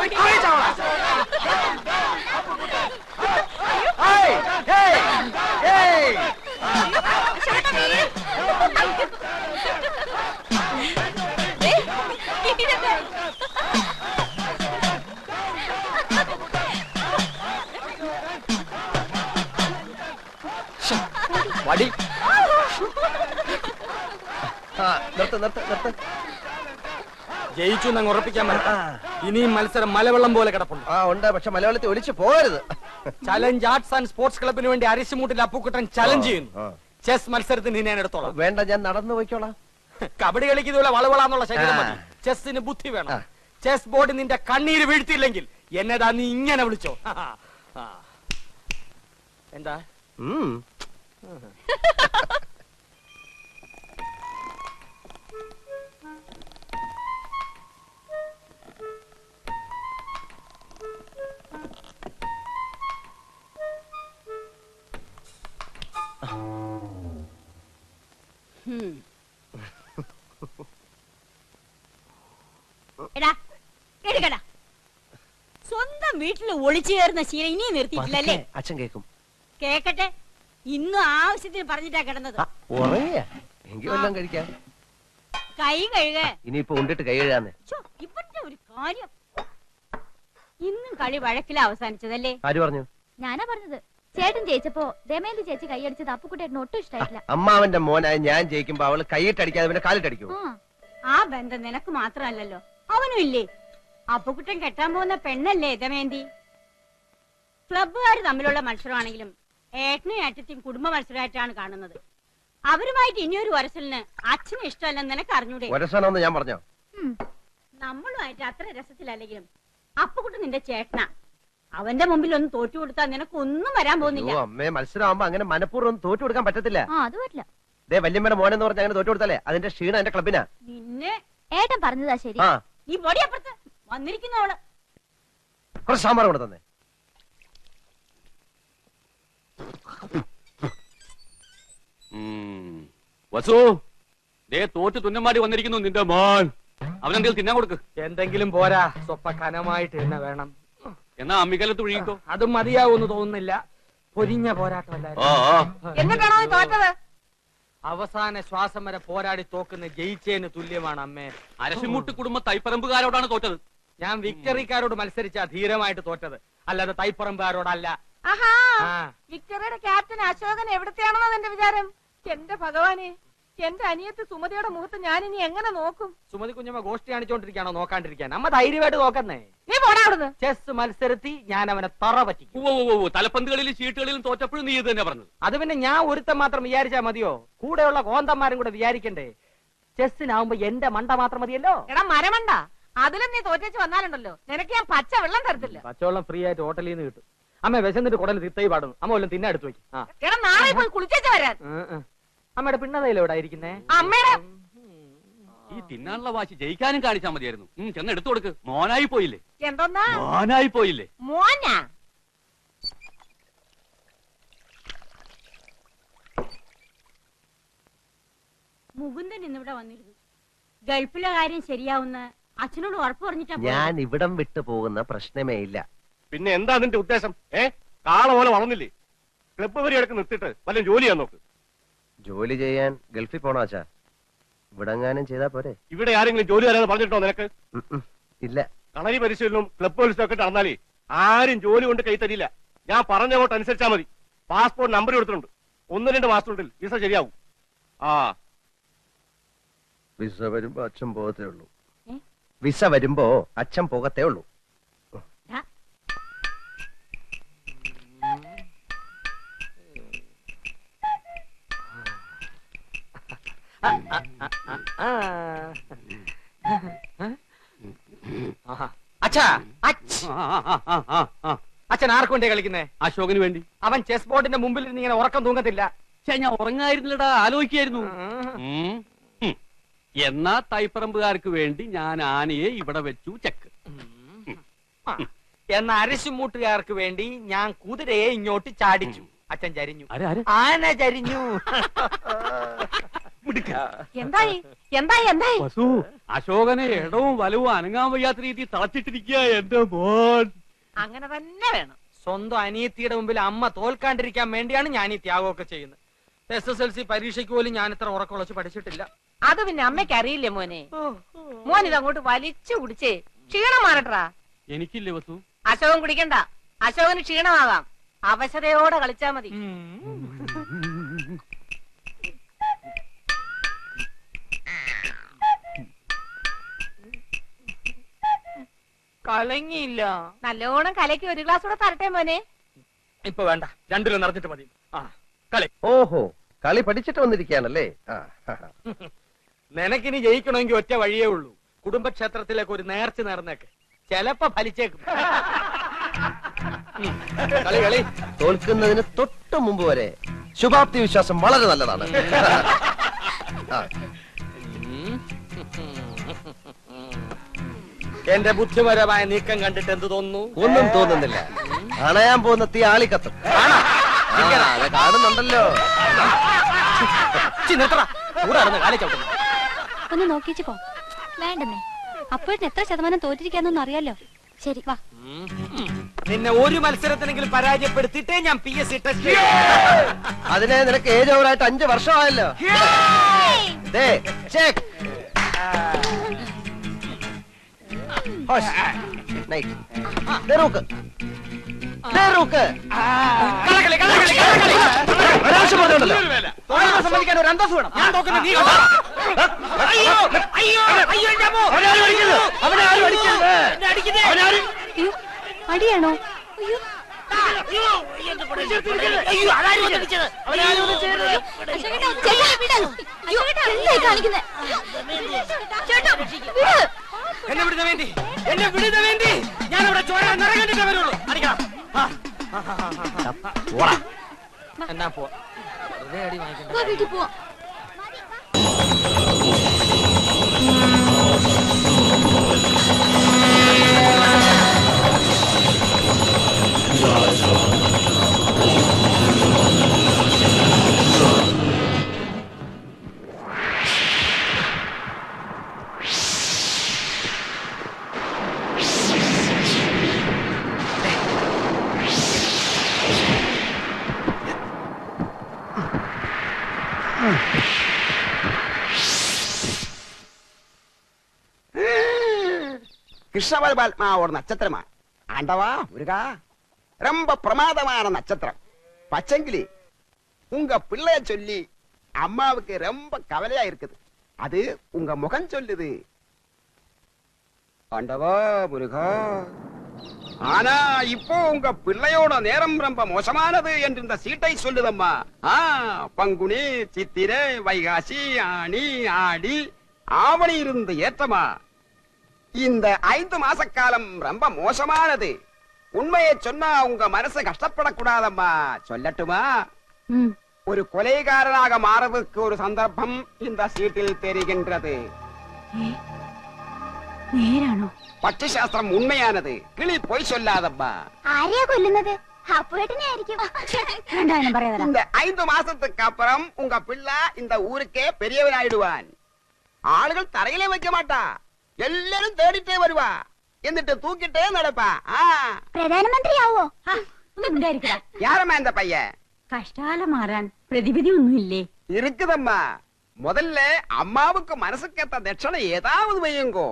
വടി ജയിച്ചു എന്നങ്ങ് ഉറപ്പിക്കാൻ പറ്റും. ഇനിയും മത്സരം മലവെള്ളം പോലെ കിടപ്പുണ്ട്. ഉണ്ട്, പക്ഷെ മലവെള്ളത്തിൽ ഒലിച്ചു പോകരുത്. ചലഞ്ച് ആർട്സ് ആൻഡ് സ്പോർട്സ് ക്ലബിന് വേണ്ടി അരിശുമൂട്ടിൽ അപ്പുക്കുട്ടൻ ചലഞ്ച് ചെയ്യുന്നു. ചെസ് മത്സരത്തിന് ഞാൻ എടുത്തോളാം. വേണ്ട, ഞാൻ നടന്നു പോയിക്കോളാം. കബഡി കളിക്കുന്നതുപോലെ വളവളാന്നുള്ള ശരീരം മതി. ചെസ്സിന് ബുദ്ധി വേണം. ചെസ് ബോർഡ് നിന്റെ കണ്ണീര് വീഴ്ത്തിയില്ലെങ്കിൽ എന്നതാ നീ ഇങ്ങനെ വിളിച്ചോ. എന്താ സ്വന്തം വീട്ടിൽ ഒളിച്ചു കയറുന്ന ശീലം ഇനി നിർത്തിയിട്ടില്ലല്ലേ? അച്ഛൻ കേക്കും. കേക്കട്ടെ. ഇന്നും ആവശ്യത്തിന് പറഞ്ഞിട്ടാ കിടന്നത്. എങ്കിൽ വല്ലതും കഴിക്കാം. കൈ കഴുക. ഇനിയിപ്പോ ഉണ്ടിട്ട് കൈ കഴുകാന്ന്. ഇവരുടെ ഒരു കാര്യം. ഇന്നും കളി വഴക്കില അവസാനിച്ചതല്ലേ? ആര് പറഞ്ഞു? ഞാനാ പറഞ്ഞത്. ചേട്ടൻ ജയിച്ചപ്പോ ദമയന്തി ചേച്ചി കൈയടിച്ചത് അപ്പുക്കുട്ടേട്ടന് ഒട്ടും ഇഷ്ടായിട്ടില്ല. അമ്മാവന്റെ മോനായ ഞാൻ ജയിക്കുമ്പോ അവള് കൈയിട്ടടിക്കാതെ പിന്നെ കാലിട്ടടിക്കൂ. ആ ബന്ധം നിനക്ക് മാത്രമല്ലല്ലോ, അവനും ഇല്ലേ? അപ്പുക്കുട്ടൻ കെട്ടാൻ പോകുന്ന പെണ്ണല്ലേ ദമയന്തി? ക്ലബ്ബുകാർ തമ്മിലുള്ള മത്സരമാണെങ്കിലും ഏട്ടനും ഏട്ടത്തെയും കുടുംബ മത്സരമായിട്ടാണ് കാണുന്നത്. അവരുമായിട്ട് ഇനിയൊരു വരസലിന് അച്ഛന് ഇഷ്ടമല്ലെന്ന് നിനക്ക് അറിഞ്ഞൂടെ? വരസലെന്ന് ഞാൻ പറഞ്ഞോ? നമ്മളുമായിട്ട് അത്ര രസത്തിലല്ലെങ്കിലും അപ്പുക്കുട്ടൻ നിന്റെ ചേട്ടനാ. അവന്റെ മുമ്പിൽ ഒന്ന് തോറ്റു കൊടുത്താൽ നിനക്ക് ഒന്നും വരാൻ പോകുന്നില്ല. അമ്മേ, മത്സരമാകുമ്പോ അങ്ങനെ മനഃപൂർവ്വം തോറ്റു കൊടുക്കാൻ പറ്റത്തില്ല. അത് പറ്റില്ല. ദേ വല്യമ്മയുടെ മോനെന്ന് പറഞ്ഞ അങ്ങനെ തോറ്റു കൊടുത്താലേ അതിന്റെ ക്ഷീണം എന്റെ ക്ലബിനാ. നിന്നെ ഏട്ടൻ പറഞ്ഞതാ ശരി. നീ പൊടിയപ്പുറത്ത് വന്നിരിക്കുന്നവള് കുറച്ച് സാമ്പാർ കൊണ്ട് തന്നെ. വസു, ദേ തോറ്റ് തുന്നമാടി വന്നിരിക്കുന്നു നിന്റെ മോൻ. അവനെന്തെങ്കിലും തിന്നാൻ കൊടുക്ക്. എന്തെങ്കിലും പോരാ, സ്വപ്പ കനമായിട്ട് തന്നെ വേണം. എന്നാ അമ്മിക്കലത്ത് ഒഴുകിക്കോ. അതും മതിയാവൂന്ന് തോന്നുന്നില്ല. പൊരിഞ്ഞ പോരാട്ടമല്ലായിരുന്നു. എന്നിട്ടാണോ തോറ്റത്? അവസാന ശ്വാസം വരെ പോരാടി തോക്കുന്ന ജയിച്ചേന് തുല്യമാണ് അമ്മേ. അരശിമുട്ട് കുടുംബ തൈപ്പറമ്പുകാരോടാണ് തോറ്റത്. ഞാൻ വിക്ടറിക്കാരോട് മത്സരിച്ച ധീരമായിട്ട് തോറ്റത്, അല്ലാതെ തൈപ്പറമ്പുകാരോടല്ല. വിക്ടറിയുടെ ക്യാപ്റ്റൻ അശോകൻ എവിടത്തെയാണെന്നോ എന്റെ വിചാരം. എന്റെ ഭഗവാനെ, എന്റെ അനിയത്ത് സുമതിയുടെ മുഖത്ത് ഞാൻ ഇനി എങ്ങനെ നോക്കും? സുമതി കുഞ്ഞമ്മ ഗോഷ്ടി കാണിച്ചോണ്ടിരിക്കാണോ നോക്കാണ്ടിരിക്കാൻ? അമ്മ ധൈര്യമായിട്ട് നോക്കുന്നേ. നീ പോടാ അവിടുന്ന്. ചെസ് മത്സരത്തിൽ ഞാൻ അവനെ തറ പറ്റിക്കും. തലപ്പന്തുകളിലും ചീട്ടുകളിലും തോറ്റപ്പോഴും നീ ഇത് തന്നെ പറഞ്ഞത്. അത് പിന്നെ ഞാൻ ഒരുത്തം മാത്രം വിചാരിച്ചാ മതിയോ? കൂടെയുള്ള കോന്തന്മാരും കൂടെ വിചാരിക്കണ്ടേ? ചെസ്സിനാവുമ്പോ എന്റെ മണ്ട മാത്രം മതിയല്ലോ. എടാ മരമണ്ട, അതിലും നീ തോറ്റേച്ച് വന്നാലുണ്ടല്ലോ നിനക്ക് ഞാൻ പച്ച വെള്ളം തരത്തില്ല. പച്ചവെള്ളം ഫ്രീ ആയിട്ട് ഹോട്ടലിൽ നിന്ന് കിട്ടും. അമ്മ വിശന്നിട്ട് കുടൽ തിത്തൈ പാടുന്നു. അമ്മ വല്ലതും തിന്നെ എടുത്തു വയ്ക്കും. എടാ നാളെ പോയി കുളിച്ചേച്ച് വരാൻ. അമ്മയുടെ പിണ്ണതയിലോ ഇവിടെ ഇരിക്കുന്നേ? അമ്മയുടെ ഈ തിന്നാനുള്ള വാശി ജയിക്കാനും കാണിച്ചാൽ മതിയായിരുന്നു. ചെന്ന് എടുത്തു കൊടുക്ക്. മോനായി പോയില്ലേ? എന്തോന്നാ മോനായി പോയില്ലേ? മോനാ? മുകുന്ദൻ ഇന്നിവിടെ വന്നിരുന്നു. ഗൾഫിലെ കാര്യം ശരിയാവുന്ന അച്ഛനോട് ഉറപ്പ് പറഞ്ഞിട്ടാ. ഞാൻ ഇവിടം വിട്ടു പോകുന്ന പ്രശ്നമേ ഇല്ല. പിന്നെ എന്താ നിന്റെ ഉദ്ദേശം? കാള പോലെ വളർന്നില്ലേ? ക്ലബ്ബ് വരെ എടുക്ക് നിർത്തിട്ട് വല്ല ജോലി ചെയ്യാൻ നോക്ക്. ജോലി ചെയ്യാൻ ഗൾഫിൽ പോണാച്ചാ? ഇവിടെങ്ങാനും ചെയ്താ പോരെ? ഇവിടെ ആരെങ്കിലും ജോലി തരാന്ന് പറഞ്ഞിട്ടോ നിനക്ക്? ഇല്ല. കളരി പരിശീലനവും ക്ലബ്ബ് പരിശീലനം ഒക്കെ നടന്നാലേ ആരും ജോലി കൊണ്ട് കൈ തരില്ല. ഞാൻ പറഞ്ഞങ്ങോട്ട് അനുസരിച്ചാ മതി. പാസ്പോർട്ട് നമ്പർ കൊടുത്തിട്ടുണ്ട്. 1-2 മാസത്തിനുള്ളിൽ വിസ ശരിയാവും. വിസ വരുമ്പോ അച്ഛൻ പോകത്തേ ഉള്ളൂ. വിസ വരുമ്പോ അച്ഛൻ പോകത്തേ ഉള്ളൂ. അച്ഛൻ ആർക്ക് വേണ്ടി കളിക്കുന്നേ? അശോകന് വേണ്ടി. അവൻ ചെസ് ബോർഡിന്റെ മുമ്പിൽ ഇങ്ങനെ ഉറക്കം തൂങ്ങത്തില്ല. ഞാൻ ഉറങ്ങായിരുന്നില്ലടാ, ആലോചിക്കായിരുന്നു. എന്നാ തൈപ്പറമ്പുകാർക്ക് വേണ്ടി ഞാൻ ആനയെ ഇവിടെ വെച്ചു ചെക്ക്. എന്ന അരിശുമൂട്ടുകാർക്ക് വേണ്ടി ഞാൻ കുതിരയെ ഇങ്ങോട്ട് ചാടിച്ചു. അച്ഛൻ ചരിഞ്ഞു. ആന ചരിഞ്ഞു. എന്തായി എന്തായി എന്തായി വസു അശോകനെ ഇടവും വലവും അനങ്ങാൻ വയ്യാത്ത രീതി തളച്ചിട്ടിരിക്കുക എന്റെ മോൻ. അങ്ങനെ തന്നെ വേണം. സ്വന്തം അനിയത്തിയുടെ മുമ്പിൽ അമ്മ തോൽക്കാണ്ടിരിക്കാൻ വേണ്ടിയാണ് ഞാൻ ഈ ത്യാഗമൊക്കെ ചെയ്യുന്നത്. SSLC പരീക്ഷയ്ക്ക് പോലും ഞാൻ ഇത്ര ഉറക്കുളച്ച് പഠിച്ചിട്ടില്ല. അത് പിന്നെ അമ്മയ്ക്ക് അറിയില്ലേ മോനെ? മോൻ ഇതങ്ങോട്ട് വലിച്ചു കുടിച്ചേ ക്ഷീണം മാറട്ടാ. എനിക്കില്ലേ വസു? അശോകൻ കുടിക്കണ്ട, അശോകന് ക്ഷീണമാകാം. അവശതയോടെ കളിച്ചാ മതി. കലങ്ങിയില്ല. നല്ലോണം കലക്കി ഒരു ഗ്ലാസ് കൂടെ തരട്ടെ മോനെ. ഇപ്പൊ വേണ്ട, രണ്ടിലും നിറഞ്ഞിട്ട് മതി. ആ കളി. ഓഹോ, കളി പഠിച്ചിട്ട് വന്നിരിക്കുകയാണല്ലേ. നിനക്കിനി ജയിക്കണമെങ്കിൽ ഒറ്റ വഴിയേ ഉള്ളൂ. കുടുംബക്ഷേത്രത്തിലേക്ക് ഒരു നേർച്ച നേർന്നേക്ക്, ചെലപ്പോ ഫലിച്ചേക്കും. കളി കളി. തോൽക്കുന്നതിന് തൊട്ട് മുമ്പ് വരെ ശുഭാപ്തി വിശ്വാസം വളരെ നല്ലതാണ്. എന്റെ ബുദ്ധിപരമായ നീക്കം കണ്ടിട്ട് എന്ത് തോന്നുന്നു? ഒന്നും തോന്നുന്നില്ല. അണയാൻ പോകുന്ന തീ ആളിക്കത്തും. കാണുന്നുണ്ടല്ലോ. ഒന്ന് നോക്കിച്ചു പോ. വേണ്ടെന്നേ, അപ്പോഴത്തെ എത്ര ശതമാനം തോറ്റിരിക്കാന്നൊന്നും അറിയാലോ. ശരി വാ. നിന്നെ ഒരു മത്സരത്തിനെങ്കിലും പരാജയപ്പെടുത്തിയിട്ടേ ഞാൻ PSC ടെസ്റ്റ്. അതിനെ നിനക്ക് ഏജ് ഓവറായിട്ട് 5 വർഷമായല്ലോ. സമ്മതിക്കാൻ ഒരു അന്തസ് വേണം. ഞാൻ നോക്കുന്നത് നീ കണ്ടോ? അയ്യോ അയ്യോ അയ്യോ എന്റെ അമ്മോ. അടിയാണോ? എന്നെ വിടുന്ന വേണ്ടി, എന്നെ വിടുന്ന വേണ്ടി ഞാൻ ഇവിടെ ചോര നിറകണ്ടിട്ടേ വരുള്ളൂ. അടിക്കണം. എന്നാ പോ. വെറുതെ അടി വാങ്ങിക്കണ്ട. വീട്ടിൽ പോവാ. கிருஷ்ண பரமாத்மாவோட நட்சத்திரமா ஆண்டவா முருகா, ரொம்ப பிரமாதமான நட்சத்திரம். பச்சங்கிளி, உங்க பிள்ளைய சொல்லி அம்மாவுக்கு ரொம்ப கவலையா இருக்குது. அது உங்க முகம் சொல்லுது. ஆண்டவா முருகா, ஆனா இப்போ உங்க பிள்ளையோட நேரம் ரொம்ப மோசமானது என்று இந்த சீட்டை சொல்லுதம்மா. பங்குனி, சித்திரை, வைகாசி, ஆனி, ஆடி, ஆவணி இருந்து ஏற்றமா. இந்த 5 மாச காலம் ரொம்ப மோசமானது. உண்மையை சொன்னா உங்க மனசு கஷ்டப்படக்கூடாதம்மா. சொல்லட்டுமா? ஒரு கொலைகாரனாக மாறதுக்கு ஒரு சந்தர்ப்பம் இந்த சீட்டில் தெரிகின்றது. നേരാണോ? പക്ഷിശാസ്ത്രം ഉണ്മയാനത്. കിളി പോയി சொல்லாதம்மா. ആരെയാ കൊല്ലുന്നത്? അപ്പുവേട്ടനെ ആയിരിക്കും. இந்த 5 மாசத்துக்கு அப்புறம் உங்க பிள்ளை இந்த ஊருக்கே பெரியவனாயிடுவான். ஆளுகள் தரையிலே வைக்க மாட்டா, எல்லாரும் தேடிட்டே வருவா. എന്നിട്ട് തൂക്കിട്ടേ നടപ്പാ. പ്രധാനമന്ത്രിയാവോ? யாரம்மா இந்த பையன்? കഷ്ടാലം മാറാൻ പ്രതിവിധി ഒന്നുമില്ലേ? இருக்குதம்மா. முதல்ல அம்மாவுக்கு மனசுக்கேத்த தட்சணை ஏதாவது வையுங்கோ.